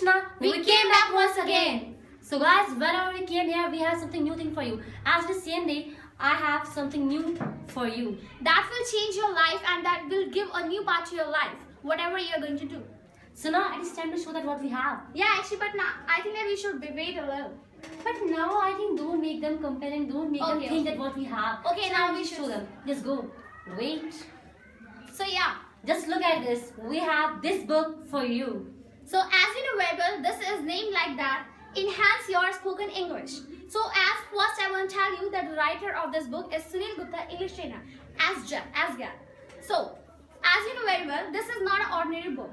Archana, we came back once again. So guys, whenever we came here, we have something new thing for you. As the same day, I have something new for you. That will change your life and that will give a new part to your life, whatever you're going to do. So now it is time to show that what we have. Yeah, actually, but now I think that we should wait a little. But now I think don't make them compare and don't make them think that what we have. Okay, so now we show should them. Just go. Wait. So yeah. Just look at this. We have this book for you. So as you know very well, this is named like that. Enhance your spoken English. So as first I want to tell you that the writer of this book is Sunil Gupta, English trainer, ASGAR. So as you know very well, this is not an ordinary book.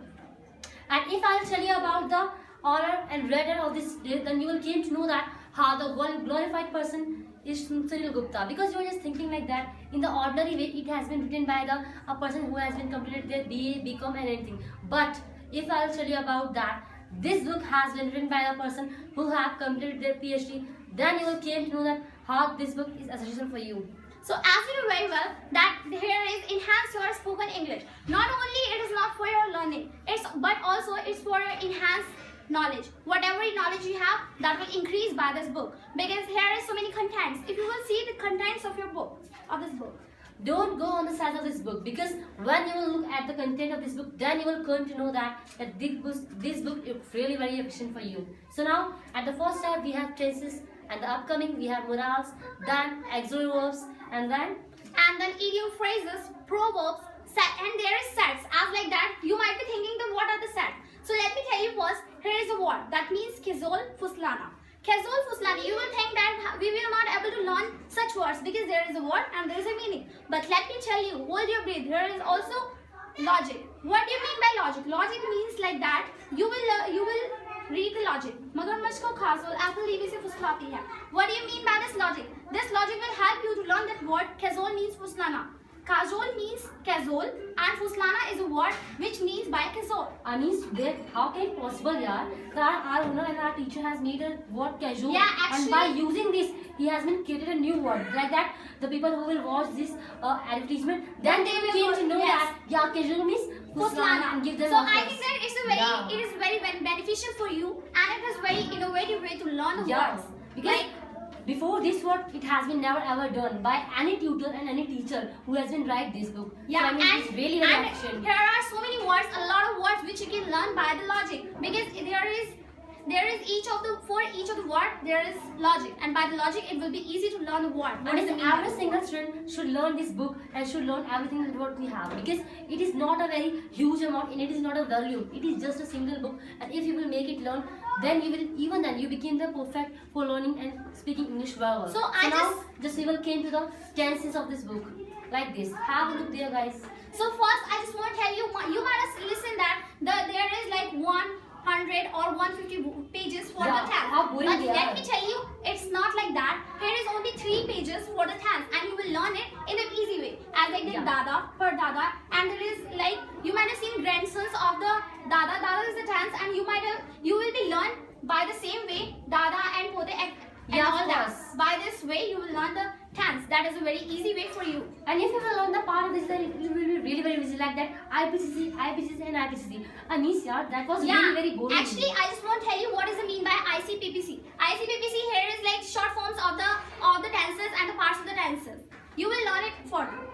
And if I'll tell you about the author and writer of this, then you will came to know that how the one glorified person is Sunil Gupta. Because you are just thinking like that. In the ordinary way, it has been written by a person who has been completed their BA, BCom and anything. But if I'll tell you about that, this book has been written by a person who have completed their PhD. Then you will came to know that how this book is essential for you. So as you know very well that here is enhance your spoken English. Not only it is not for your learning, but also it's for your enhanced knowledge. Whatever knowledge you have, that will increase by this book. Because here is so many contents. If you will see the contents of your book, of this book. Don't go on the size of this book, because when you will look at the content of this book, then you will come to know that this book is really very efficient for you. So now at the first step we have tenses, and the upcoming we have morals, then auxiliary verbs, and then idiom phrases, proverbs, and there is sets. As like that, you might be thinking that what are the sets? So let me tell you first, here is a word that means Khizol Fuslana. Khizol Fuslana, you will think that we will not able to learn such words because there is a word and there is a meaning. But let me tell you, hold your breath, here is also logic. What do you mean by logic? Logic means like that, you will read the logic. मगरमच्छ को खासोल apple लीवी से फुसलाती है. What do you mean by this logic? This logic will help you to learn that word Khizol means Fuslana. Kajol means Kazol and Fuslana is a word which means by Kazol. I mean, how can it possible, yaar, that our owner and our teacher has made a word casual, yeah, actually, and by using this, he has been created a new word. Like that, the people who will watch this advertisement, then they will came to know that casual means Fuslana and give them. So I think that it is very beneficial for you and it is very innovative way to learn the words. Because before this word, it has been never ever done by any tutor and any teacher who has been write this book. Yeah, so, I mean, and it's really very efficient. Here are so many words, a lot of words which you can learn by the logic, because there is for each of the word there is logic, and by the logic it will be easy to learn the word. What is every single student should learn this book and should learn everything that what we have, because it is not a very huge amount and it is not a volume. It is just a single book, and if you will make it learn, then you become the perfect for learning and speaking English very well. So now we will came to the tenses of this book like this. Have a look there, guys. So first I just want to tell you, you might have listened that there is like 100 or 150 pages for the tense. But let me tell you, it's not like that. Here is only 3 pages for the tense, and you will learn it in an easy way. As like the Dada, Pardada, and there is like, you might have seen grandsons of the Dada. Dada is the tense, and you will be learned by the same way, Dada and Pote and all that. By this way, you will learn the tense. That is a very easy way for you. And if you will learn the part of this, then it will be really very easy, like that IPCC and IPCC. Anisha, that was really very boring. Actually, I just want to tell you what is the mean by ICPPC. ICPPC here is like short forms of the tenses and the parts of the tenses. You will learn it further.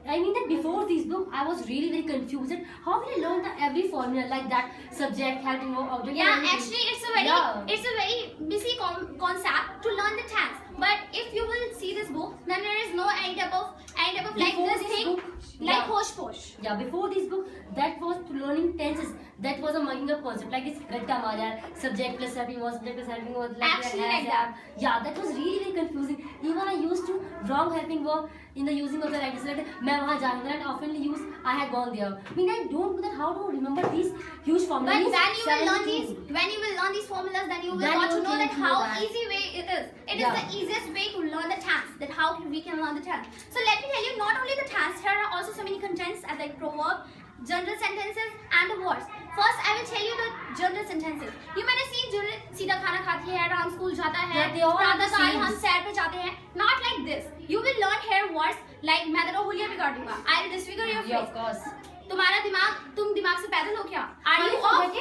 I mean that before this book, I was really very confused. How will I learn every formula like that? Subject, helping verb, object. Yeah, actually, it's a very busy concept to learn the tense. But if you will see this book, then there is no any type of like this thing, like hosh posh. Yeah, before this book, that was to learning tenses. That was a mugging up concept, like this gatta mara, subject plus helping verb, subject plus helping verb, like that. Yeah, that was really very confusing. Even I used to wrong helping verb in the using of the like this. मैं वहाँ जाऊँगा and oftenly use I had gone there. I mean, I don't know that how to remember these huge formulas. But when you will learn these formulas, then you will got to know that how easy way it is. It is the easiest way to learn the tense. That how we can learn the tense. So let me tell you, not only the tense, here are also so many contents as like proverb, general sentences, and the words. First, I will tell you the general sentences. You might have seen सीधा खाना खाती है, Ram school जाता है, प्रातःकाल हम सैर पे जाते हैं. Not like this. You will learn here words like मैं तेरा हुलिया बिगाड़ दूंगा. I will disfigure your face. Yeah, of course. तुम दिमाग से पैदल हो क्या? Are you off?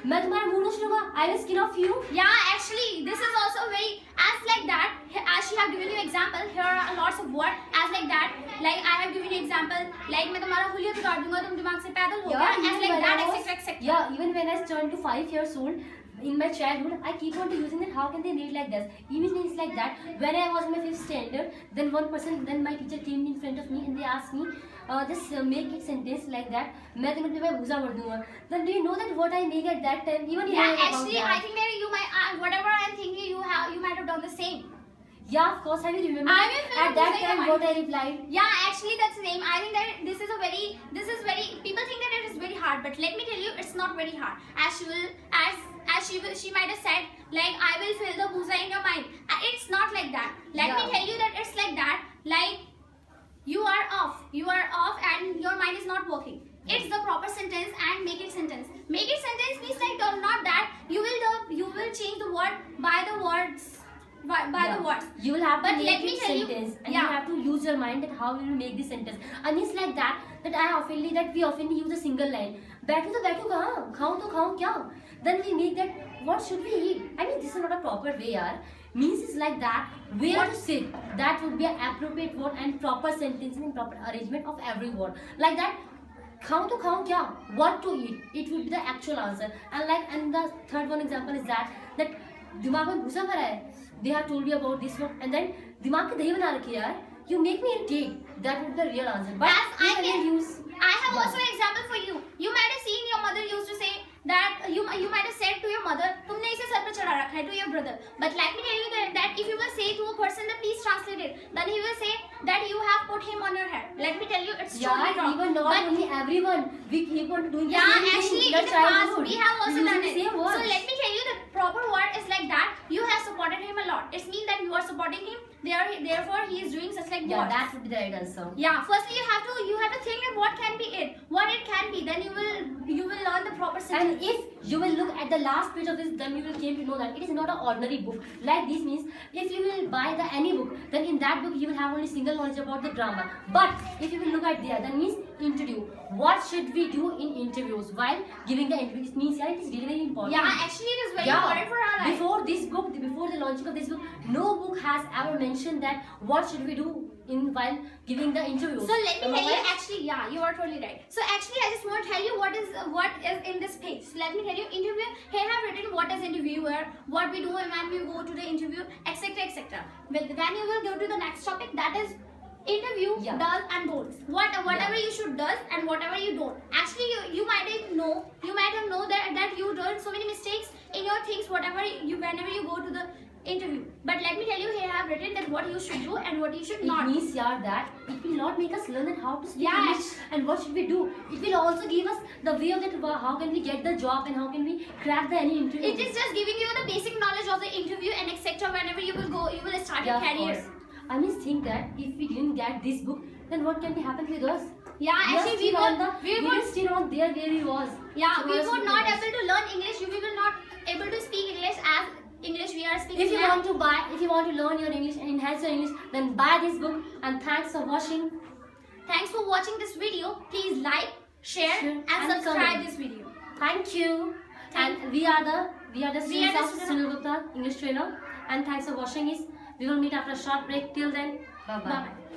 मैं तुम्हारा मुंह नोच लूंगा, I will skin off you. Yeah, actually, this is also very as like that. As she have given you example, here are lots of words as like that. Like I have given you example. Like मैं तुम्हारा हुलिया बिगाड़ दूंगा, तुम दिमाग से पैदल हो गया. As like that, etc. etc. Yeah, even when I turned to 5 years old, in my childhood, I keep on using that. How can they read like this? Even it's like that. When I was in my 5th standard, then one person, then my teacher came in front of me and they asked me, just make it sentence like that. मैं तुम्हें तुम्हें भूसा भर दूंगा. Then do you know that what I make at that time? Even you Yeah, know about actually, that. I think that you might whatever I'm thinking, you might have done the same. Yeah, of course. I will remember. I will At that say time, mine. what I replied. Yeah, actually that's the same. I think that this is very people think that it is very hard, but let me tell you, it's not very hard. She might have said like I will fill the booza in your mind. It's not like that. Let me tell you that it's like that. Like you are off and your mind is not working. It's the proper sentence and make it sentence. Make it sentence means like not that you will change the word by the words. By the words. You will have to But make let me it tell you- sentence, and yeah. you have to use your mind that how you will make this sentence. And it's like that we often use a single line. बैठो तो बैठो कहाँ, खाओ तो खाओ क्या? Then we make that. What should we eat? I mean, this is not a proper way, yaar. Means is like that. Where to sit? That would be an appropriate word and proper sentence and proper arrangement of every word. Like that. खाओ तो खाओ क्या? What to eat? It would be the actual answer. And the third one example is that दिमाग में भूसा भरा है. They have told you about this one, and then दिमाग की दही बना रखी है यार. You make me irritate. That would be the real answer. But As I you can use. I have also an example for you. You might have seen your mother used to say that you might have said to your mother, तुमने इसे sir पे चढ़ा रखा है, to your brother. But let me tell you that if you will say to a person that please translate it, then he will say that you have put him on your head. Let me tell you, it's totally wrong. Even not But only everyone. We keep on doing the yeah, same actually thing in the past we have also using done the it. same So words. let me tell you, the proper word is like that. You have supported him a lot. It means that you are supporting him. Therefore, he is doing such like Yeah, words. that would be the right answer. Yeah, firstly you have to think that what can be it, what it can be. Then you will learn the proper sentence. And if you will look at the last page of this, then you will came to know that it is not an ordinary book. Like this means, if you will buy any book, then in that book you will have only single knowledge about the grammar. But if you will look at there, that means interview. What should we do in interviews while giving the interview? It means it is really very important. Yeah, actually it is very important for our life. Before the launching of this book, no book has ever mentioned that what should we do while giving the interview. So let me tell you, actually, yeah, you are totally right. So actually, I just want to tell you what is in this page. So let me tell you, interview. Here I have written what is interviewer, what we do when we go to the interview, etc., etc. But when you will go to the next topic, that is interview, Yeah. does and don'ts. Whatever you should does and whatever you don't. Actually, you might have know that you done so many mistakes in your things, whenever you go to the interview. But let me tell you, here I have written that what you should do and what you should not. It means that it will not make us learn that how to speak Yeah. English and what should we do. It will also give us the way of that how can we get the job and how can we crack any interview. It is just giving you the basic knowledge of the interview and etc. Whenever you will go, you will start your Of career. course. I mean, think that if we didn't get this book, then what can be happen with us? Yeah, actually we were still on there where we was. Yeah, So we what were should not do? able to learn English. We were not able to speak English as English we are speaking. If you now. want to learn your English and enhance your English, then buy this book. And thanks for watching. Thanks for watching this video. Please like, share, and subscribe comment. this video. Thank you. And we are the students of Sunil Gupta, English trainer. And thanks for watching us. We will meet after a short break. Till then, bye bye. Bye.